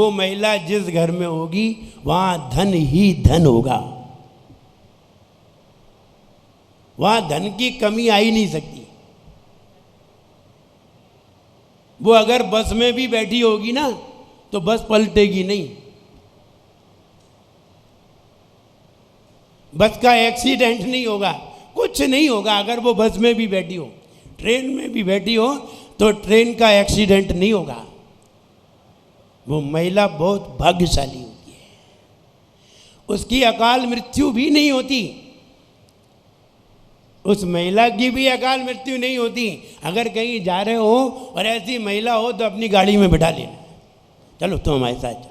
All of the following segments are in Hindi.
वो महिला जिस घर में होगी वहां धन ही धन होगा, वहां धन की कमी आ ही नहीं सकती। वो अगर बस में भी बैठी होगी ना तो बस पलटेगी नहीं, बस का एक्सीडेंट नहीं होगा, कुछ नहीं होगा। अगर वो बस में भी बैठी हो, ट्रेन में भी बैठी हो तो ट्रेन का एक्सीडेंट नहीं होगा। वो महिला बहुत भाग्यशाली होती है, उसकी अकाल मृत्यु भी नहीं होती, उस महिला की भी अकाल मृत्यु नहीं होती। अगर कहीं जा रहे हो और ऐसी महिला हो तो अपनी गाड़ी में बिठा लेना, चलो तुम हमारे साथ चलो,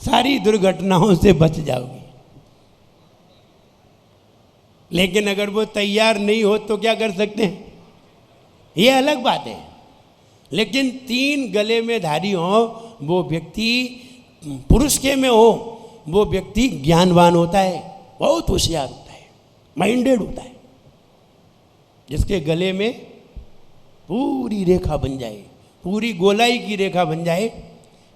सारी दुर्घटनाओं से बच जाओगी। लेकिन अगर वो तैयार नहीं हो तो क्या कर सकते हैं, ये अलग बात है। लेकिन 3 गले में धारी हो वो व्यक्ति, पुरुष के में हो वो व्यक्ति ज्ञानवान होता है, बहुत होशियार होता है, माइंडेड होता है। जिसके गले में पूरी रेखा बन जाए, पूरी गोलाई की रेखा बन जाए,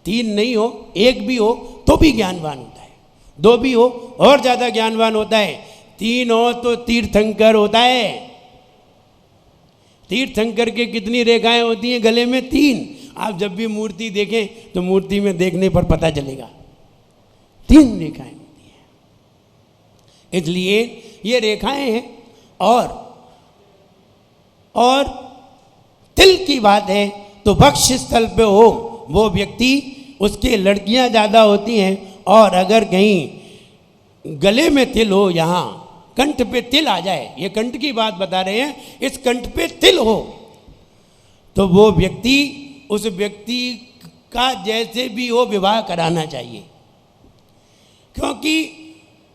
3 नहीं हो 1 भी हो तो भी ज्ञानवान होता है, 2 भी हो और ज़्यादा ज्ञानवान होता है, 3 हो तो तीर्थंकर होता है। तीर्थंकर के कितनी रेखाएं होती हैं गले में? 3। आप जब भी मूर्ति देखें तो मूर्ति में देखने पर पता चलेगा 3 रेखाएं होती हैं। इसलिए ये रेखाएं हैं। और तिल की बात है तो वक्ष स्थल पे हो वो व्यक्ति, उसके लड़कियां ज़्यादा होती हैं। और अगर कहीं गले में तिल हो, यहाँ कंठ पे तिल आ जाए, ये कंठ की बात बता रहे हैं, इस कंठ पे तिल हो तो वो व्यक्ति, उस व्यक्ति का जैसे भी हो विवाह कराना चाहिए, क्योंकि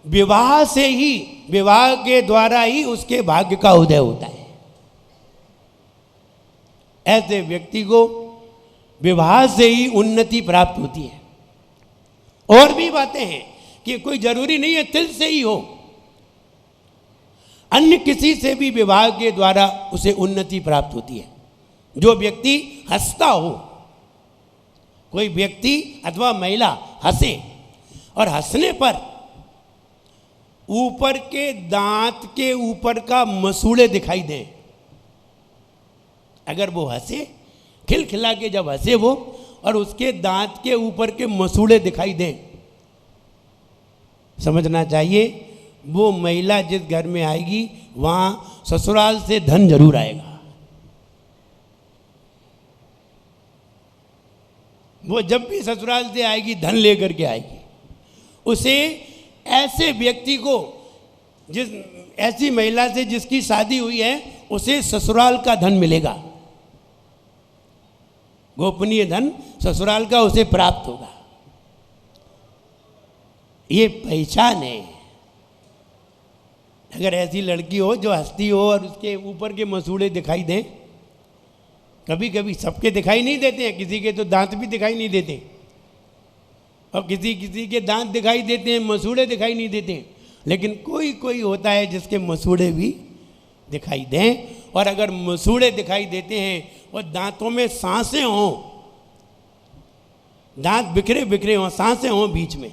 विवाह से ही, विवाह के द्वारा ही उसके भाग्य का उदय होता है। ऐसे व्यक्ति को विवाह से ही उन्नति प्राप्त होती है। और भी बातें हैं कि कोई जरूरी नहीं है तिल से ही हो, अन्य किसी से भी विवाह के द्वारा उसे उन्नति प्राप्त होती है। जो व्यक्ति हंसता हो, कोई व्यक्ति अथवा महिला हंसे और हंसने पर ऊपर के दांत के ऊपर का मसूड़े दिखाई दें, अगर वो हंसे खिलखिला के जब हंसे वो और उसके दांत के ऊपर के मसूड़े दिखाई दें, समझना चाहिए वो महिला जिस घर में आएगी वहां ससुराल से धन जरूर आएगा। वो जब भी ससुराल से आएगी धन लेकर के आएगी। उसे ऐसे व्यक्ति को, जिस ऐसी महिला से जिसकी शादी हुई है, उसे ससुराल का धन मिलेगा, गोपनीय धन ससुराल का उसे प्राप्त होगा। ये पहचान है। अगर ऐसी लड़की हो जो हंसती हो और उसके ऊपर के मसूड़े दिखाई दें, कभी कभी सबके दिखाई नहीं देते हैं, किसी के तो दांत भी दिखाई नहीं देते और किसी किसी के दांत दिखाई देते हैं, मसूड़े दिखाई नहीं देते, लेकिन कोई कोई होता है जिसके मसूड़े भी दिखाई दें। और अगर मसूड़े दिखाई देते हैं और दांतों में सांसें हों, दांत बिखरे बिखरे हों, सांसें हों बीच में,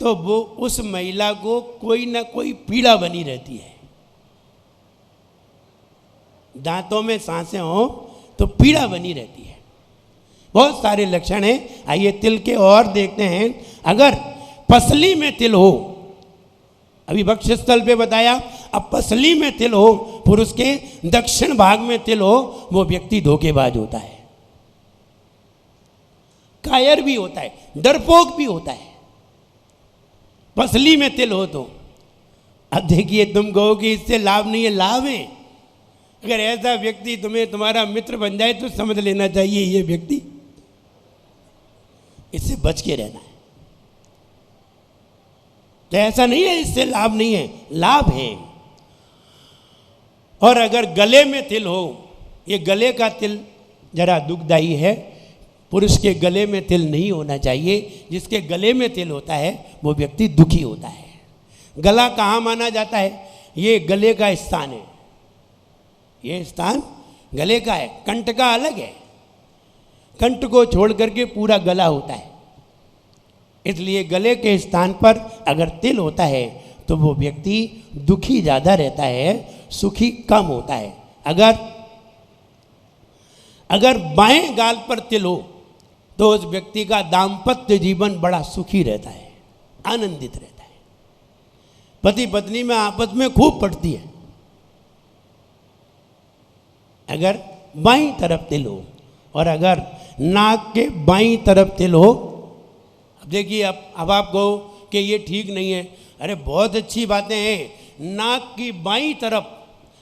तो वो उस महिला को कोई ना कोई पीड़ा बनी रहती है। दांतों में सांसें हों तो पीड़ा बनी रहती है। बहुत सारे लक्षण हैं। आइए तिल के और देखते हैं। अगर पसली में तिल हो, अभी वक्षस्थल पे बताया, अब पसली में तिल हो, पुरुष के दक्षिण भाग में तिल हो, वो व्यक्ति धोखेबाज होता है, कायर भी होता है, डरपोक भी होता है। पसली में तिल हो तो अब देखिए, तुम कहो कि इससे लाभ नहीं है, लाभ है। अगर ऐसा व्यक्ति तुम्हारा मित्र बन जाए तो समझ लेना चाहिए ये व्यक्ति, इससे बच के रहना है। तो ऐसा नहीं है इससे लाभ नहीं है, लाभ है। और अगर गले में तिल हो, ये गले का तिल जरा दुखदाई है, पुरुष के गले में तिल नहीं होना चाहिए। जिसके गले में तिल होता है वो व्यक्ति दुखी होता है। गला कहाँ माना जाता है? ये गले का स्थान है। ये स्थान गले का है, कंठ का अलग है। कंठ को छोड़ करके पूरा गला होता है। इसलिए गले के स्थान पर अगर तिल होता है तो वो व्यक्ति दुखी ज़्यादा रहता है, सुखी कम होता है। अगर बाएं गाल पर तिल हो तो उस व्यक्ति का दाम्पत्य जीवन बड़ा सुखी रहता है, आनंदित रहता है। पति पत्नी में आपस में खूब पड़ती है। अगर बाईं तरफ तिल हो और अगर नाक के बाईं तरफ तिल हो, अब देखिए अब आप कहो कि ये ठीक नहीं है। अरे बहुत अच्छी बातें हैं। नाक की बाईं तरफ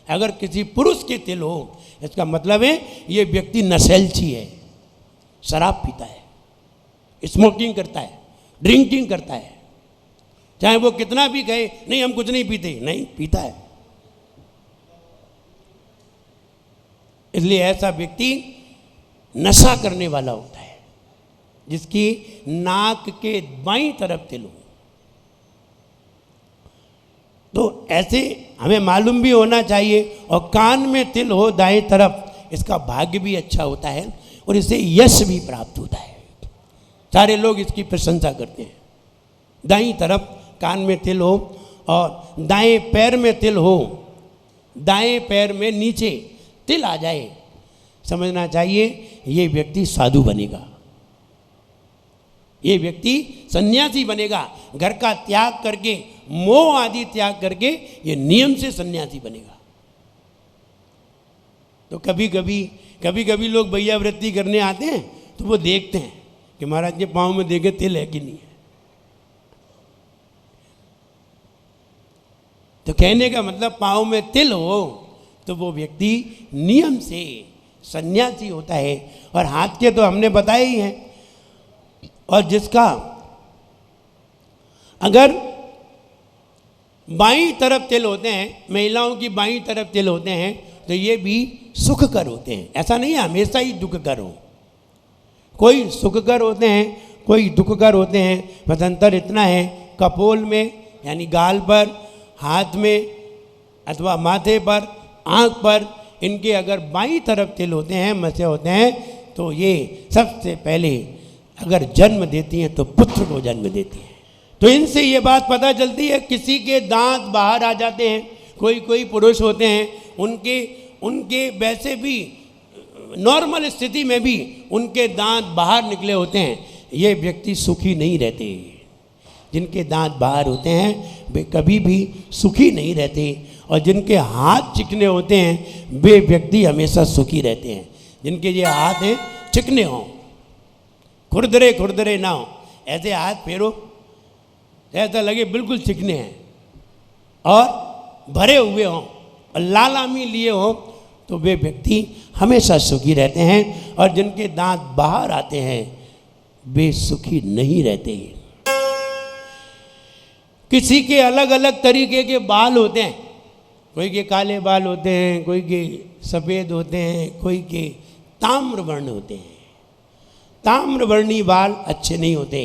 अगर किसी पुरुष के तिल हो, इसका मतलब है ये व्यक्ति नशेलची है, शराब पीता है, स्मोकिंग करता है, ड्रिंकिंग करता है। चाहे वो कितना भी कहे नहीं हम कुछ नहीं पीते, नहीं पीता है। इसलिए ऐसा व्यक्ति नशा करने वाला होता है जिसकी नाक के बाईं तरफ तिल हो। तो ऐसे हमें मालूम भी होना चाहिए। और कान में तिल हो दाएं तरफ, इसका भाग्य भी अच्छा होता है और इससे यश भी प्राप्त होता है। सारे लोग इसकी प्रशंसा करते हैं। दाईं तरफ कान में तिल हो और दाएं पैर में तिल हो, दाएं पैर में नीचे तिल आ जाए, समझना चाहिए ये व्यक्ति साधु बनेगा, ये व्यक्ति सन्यासी बनेगा। घर का त्याग करके, मोह आदि त्याग करके ये नियम से सन्यासी बनेगा। तो कभी कभी लोग भैया वृत्ति करने आते हैं तो वो देखते हैं कि महाराज के पाँव में देखे तिल है कि नहीं है। तो कहने का मतलब पाँव में तिल हो तो वो व्यक्ति नियम से सन्यासी होता है। और हाथ के तो हमने बताया ही है। और जिसका अगर बाईं तरफ तिल होते हैं, महिलाओं की बाईं तरफ तिल होते हैं, तो ये भी सुखकर होते हैं। ऐसा नहीं है हमेशा ही दुखकर हो। कोई सुखकर होते हैं, कोई दुखकर होते हैं। बस अंतर इतना है, कपोल में यानी गाल पर, हाथ में अथवा माथे पर, आँख पर, इनके अगर बाईं तरफ तिल होते हैं, मसे होते हैं, तो ये सबसे पहले अगर जन्म देती हैं तो पुत्र को जन्म देती हैं। तो इनसे ये बात पता चलती है। किसी के दांत बाहर आ जाते हैं, कोई पुरुष होते हैं उनके वैसे भी नॉर्मल स्थिति में भी उनके दांत बाहर निकले होते हैं, ये व्यक्ति सुखी नहीं रहते। जिनके दांत बाहर होते हैं वे कभी भी सुखी नहीं रहते। और जिनके हाथ चिकने होते हैं वे व्यक्ति हमेशा सुखी रहते हैं। जिनके ये हाथ हैं चिकने हों, खुरदरे ना हो, ऐसे हाथ फेरो ऐसा लगे बिल्कुल चिकने हैं और भरे हुए हों और लालामी लिए हों, तो वे व्यक्ति हमेशा सुखी रहते हैं। और जिनके दांत बाहर आते हैं वे सुखी नहीं रहते। किसी के अलग अलग तरीके के बाल होते हैं। कोई के काले बाल होते हैं, कोई के सफ़ेद होते हैं, कोई के ताम्रवर्ण होते हैं। ताम्रवर्णी बाल अच्छे नहीं होते।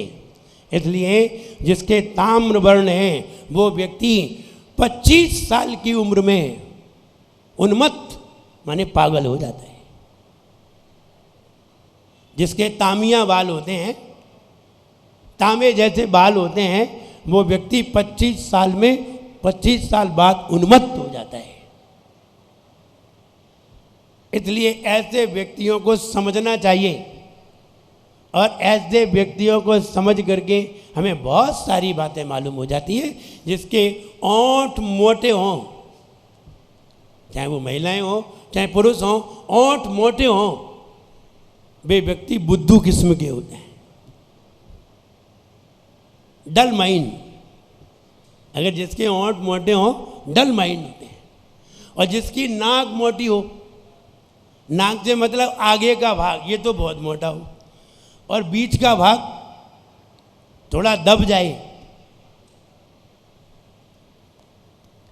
इसलिए जिसके ताम्रवर्ण हैं वो व्यक्ति 25 साल की उम्र में उन्मत्त माने पागल हो जाता है। जिसके तामिया बाल होते हैं, तांबे जैसे बाल होते हैं, वो व्यक्ति 25 साल बाद उन्मत्त हो जाता है। इसलिए ऐसे व्यक्तियों को समझना चाहिए। और ऐसे व्यक्तियों को समझ करके हमें बहुत सारी बातें मालूम हो जाती है। जिसके ओंठ मोटे हों, चाहे वो महिलाएं हों चाहे पुरुष हों, ओंठ मोटे हों, वे व्यक्ति बुद्धू किस्म के होते हैं, डल माइंड। अगर जिसके ओंठ मोटे हों डल माइंड होते हैं। और जिसकी नाक मोटी हो, नाक से मतलब आगे का भाग ये तो बहुत मोटा हो और बीच का भाग थोड़ा दब जाए,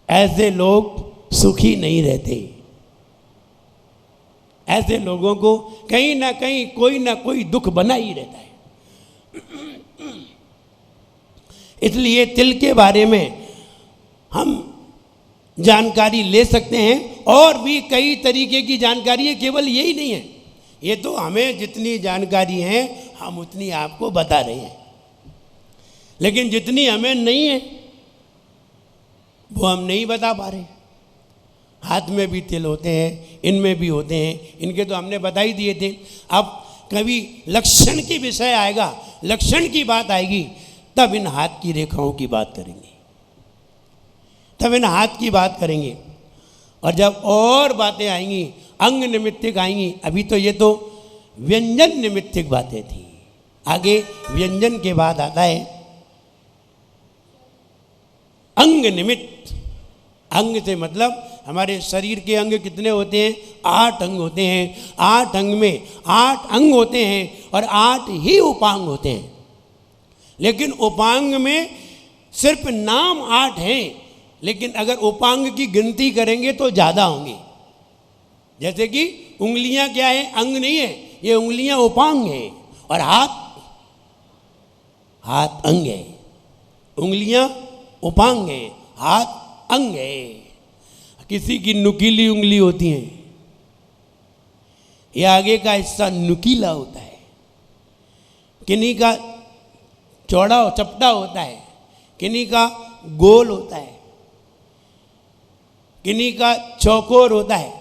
ऐसे लोग सुखी नहीं रहते। ऐसे लोगों को कहीं ना कहीं कोई ना कोई दुख बना ही रहता है। इसलिए तिल के बारे में हम जानकारी ले सकते हैं और भी कई तरीके की जानकारी है, केवल यही नहीं है। ये तो हमें जितनी जानकारी है हम उतनी आपको बता रहे हैं, लेकिन जितनी हमें नहीं है वो हम नहीं बता पा रहे। हाथ में भी तिल होते हैं, इनमें भी होते हैं, इनके तो हमने बता ही दिए थे। अब कभी लक्षण की विषय आएगा, लक्षण की बात आएगी, तब इन हाथ की रेखाओं की बात करेंगे, तब इन हाथ की बात करेंगे। और जब और बातें आएंगी, अंग निमित्तिक आएंगी। अभी तो ये तो व्यंजन निमित्तिक बातें थी, आगे व्यंजन के बाद आता है अंग निमित्त। अंग से मतलब हमारे शरीर के अंग कितने होते हैं? 8 अंग होते हैं। 8 अंग में 8 अंग होते हैं और 8 ही उपांग होते हैं। लेकिन उपांग में सिर्फ नाम 8 हैं, लेकिन अगर उपांग की गिनती करेंगे तो ज़्यादा होंगे। जैसे कि उंगलियां क्या है? अंग नहीं है, ये उंगलियां उपांग हैं। और हाथ अंग है। उंगलियां उपांग है, हाथ अंग है। किसी की नुकीली उंगली होती है, ये आगे का हिस्सा नुकीला होता है, किन्हीं का चौड़ा चपटा होता है, किन्हीं का गोल होता है, किन्हीं का चौकोर होता है।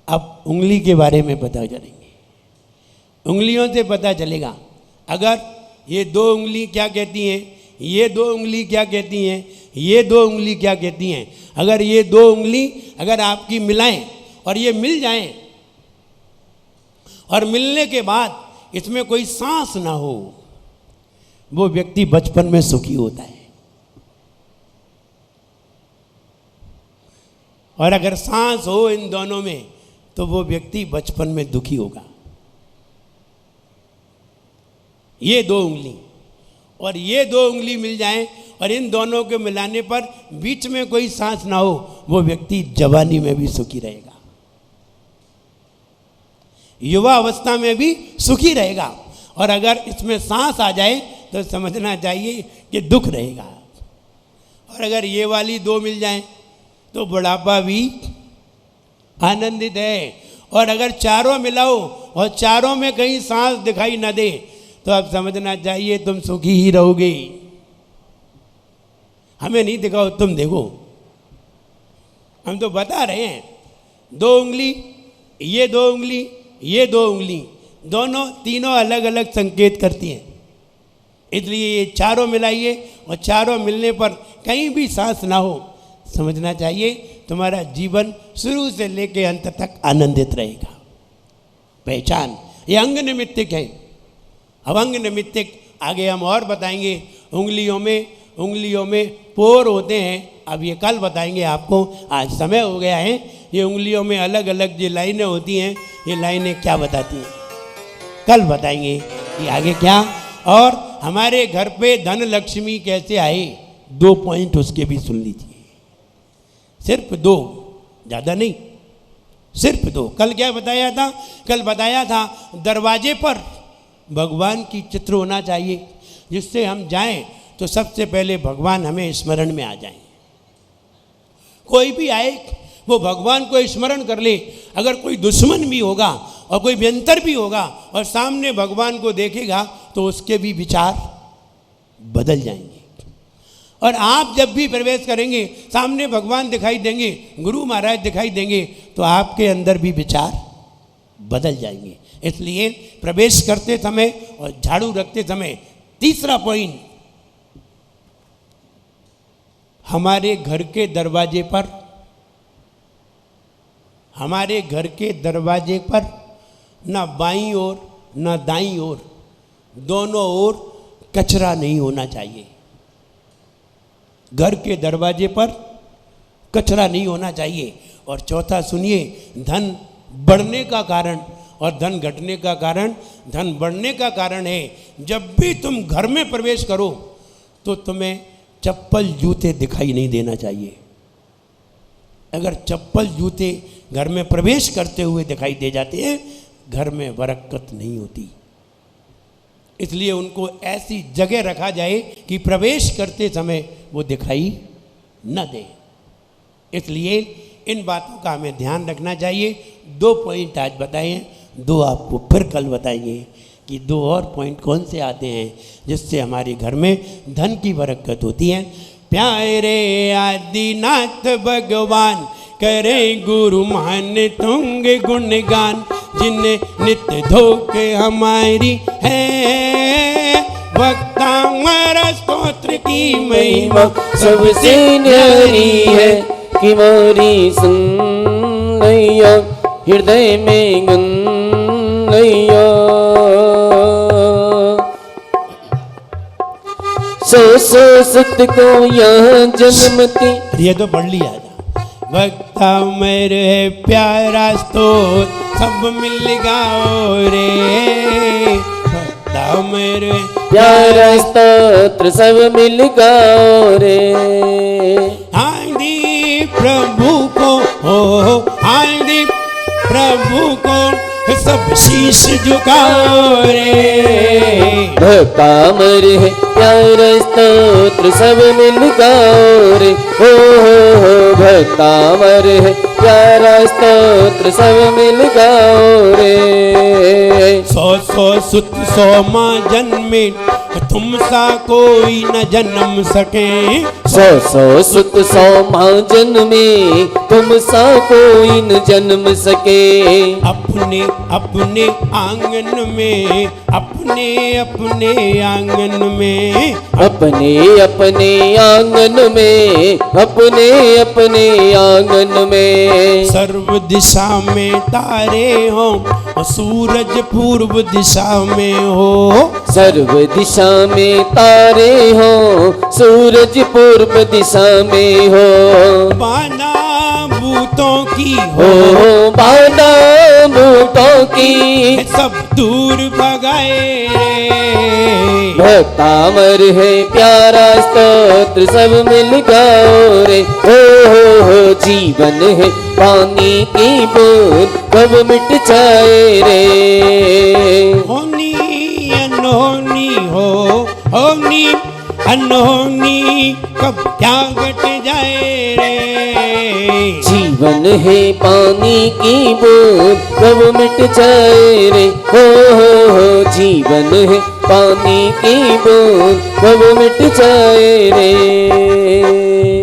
अब उंगली के बारे में पता चलेंगे, उंगलियों से पता चलेगा। अगर ये 2 उंगली क्या कहती हैं, ये 2 उंगली क्या कहती हैं, ये 2 उंगली क्या कहती हैं। अगर ये 2 उंगली अगर आपकी मिलाएं और ये मिल जाएं, और मिलने के बाद इसमें कोई सांस ना हो, वो व्यक्ति बचपन में सुखी होता है। और अगर सांस हो इन दोनों में, तो वो व्यक्ति बचपन में दुखी होगा। ये 2 उंगली और ये 2 उंगली मिल जाएं और इन दोनों के मिलाने पर बीच में कोई सांस ना हो, वो व्यक्ति जवानी में भी सुखी रहेगा, युवा अवस्था में भी सुखी रहेगा। और अगर इसमें सांस आ जाए तो समझना चाहिए कि दुख रहेगा। और अगर ये वाली 2 मिल जाएं तो बुढ़ापा भी आनंदित है। और अगर चारों मिलाओ और चारों में कहीं सांस दिखाई न दे, तो अब समझना चाहिए तुम सुखी ही रहोगे। हमें नहीं दिखाओ, तुम देखो, हम तो बता रहे हैं। 2 उंगली, ये 2 उंगली, ये 2 उंगली, दोनों तीनों अलग अलग संकेत करती हैं। इसलिए ये चारों मिलाइए और चारों मिलने पर कहीं भी सांस ना हो, समझना चाहिए तुम्हारा जीवन शुरू से लेकर अंत तक आनंदित रहेगा। पहचान ये अंग निमित्तिक है। अब अंग निमित्तिक आगे हम और बताएंगे। उंगलियों में पोर होते हैं, अब ये कल बताएंगे आपको, आज समय हो गया है। ये उंगलियों में अलग अलग जो लाइनें होती हैं, ये लाइनें क्या बताती हैं कल बताएंगे कि आगे क्या। और हमारे घर पे धन लक्ष्मी कैसे आए, 2 पॉइंट उसके भी सुन लीजिए। सिर्फ 2, ज़्यादा नहीं, सिर्फ 2। कल क्या बताया था? कल बताया था दरवाजे पर भगवान की चित्र होना चाहिए, जिससे हम जाएं तो सबसे पहले भगवान हमें स्मरण में आ जाएं। कोई भी आए वो भगवान को स्मरण कर ले। अगर कोई दुश्मन भी होगा और कोई व्यंतर भी होगा और सामने भगवान को देखेगा, तो उसके भी विचार बदल जाएंगे। और आप जब भी प्रवेश करेंगे, सामने भगवान दिखाई देंगे, गुरु महाराज दिखाई देंगे, तो आपके अंदर भी विचार बदल जाएंगे। इसलिए प्रवेश करते समय और झाड़ू रखते समय, तीसरा पॉइंट, हमारे घर के दरवाजे पर, हमारे घर के दरवाजे पर ना बाईं ओर ना दाईं ओर, दोनों ओर कचरा नहीं होना चाहिए। घर के दरवाजे पर कचरा नहीं होना चाहिए। और चौथा सुनिए, धन बढ़ने का कारण और धन घटने का कारण। धन बढ़ने का कारण है, जब भी तुम घर में प्रवेश करो तो तुम्हें चप्पल जूते दिखाई नहीं देना चाहिए। अगर चप्पल जूते घर में प्रवेश करते हुए दिखाई दे जाते हैं, घर में बरकत नहीं होती। इसलिए उनको ऐसी जगह रखा जाए कि प्रवेश करते समय वो दिखाई न दे। इसलिए इन बातों का हमें ध्यान रखना चाहिए। 2 पॉइंट आज बताए, 2 आपको फिर कल बताएंगे कि 2 और पॉइंट कौन से आते हैं जिससे हमारे घर में धन की बरकत होती है। प्यारे आदिनाथ भगवान करे गुरु मान तुंग गुणगान, जिन्हें नित्य धोके हमारी है वक्ता हमारा स्तोत्र की महिमा सबसे न्यारी है कि मोरी सुनैया हृदय में गुनैया। सो सुत को यहाँ जन्मती, ये तो पढ़ लिया था। वक्ता मेरे प्यारा स्तोत्र सब मिल गाओ रे, वक्ता मेरे प्यारा स्तोत्र सब मिल गाओ रे। आदि प्रभु को हो, आदि प्रभु को सब शीश झुकाओ रे। भक्ता मरे है प्यारा स्तोत्र सब मिल गाओ रे। हो भक्ता मरे है प्यारा स्तोत्र सब मिल गाओ रे। 100 सुत 100 माँ जन्मे तुम सा कोई न जन्म सके। 100 सुत 100 माँ जन्मे तुम सा कोई न जन्म सके। अपने अपने आंगन में, अपने अपने आंगन में, अपने अपने आंगन में, अपने अपने आंगन में। सर्व दिशा में तारे हो, सूरज पूर्व दिशा में हो। सर्व दिशा में तारे हो, सूरज पूर्व दिशा में हो। बाना भूतों की हो बाना भूतों की सब दूर भगाए रे। भक्ता मर है प्यारा स्तोत्र सब मिल गाओ रे। हो जीवन है पानी की बूंद कब मिट जाए रे। होनी अनहोनी हो, होनी अनहोनी कब क्या घट जाए रे। जीवन है पानी की बूंद कब मिट जाए रे। हो जीवन है पानी की बूंद कब मिट जाए रे।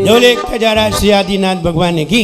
जो लेख खजारा श्री आदिनाथ भगवान ने की।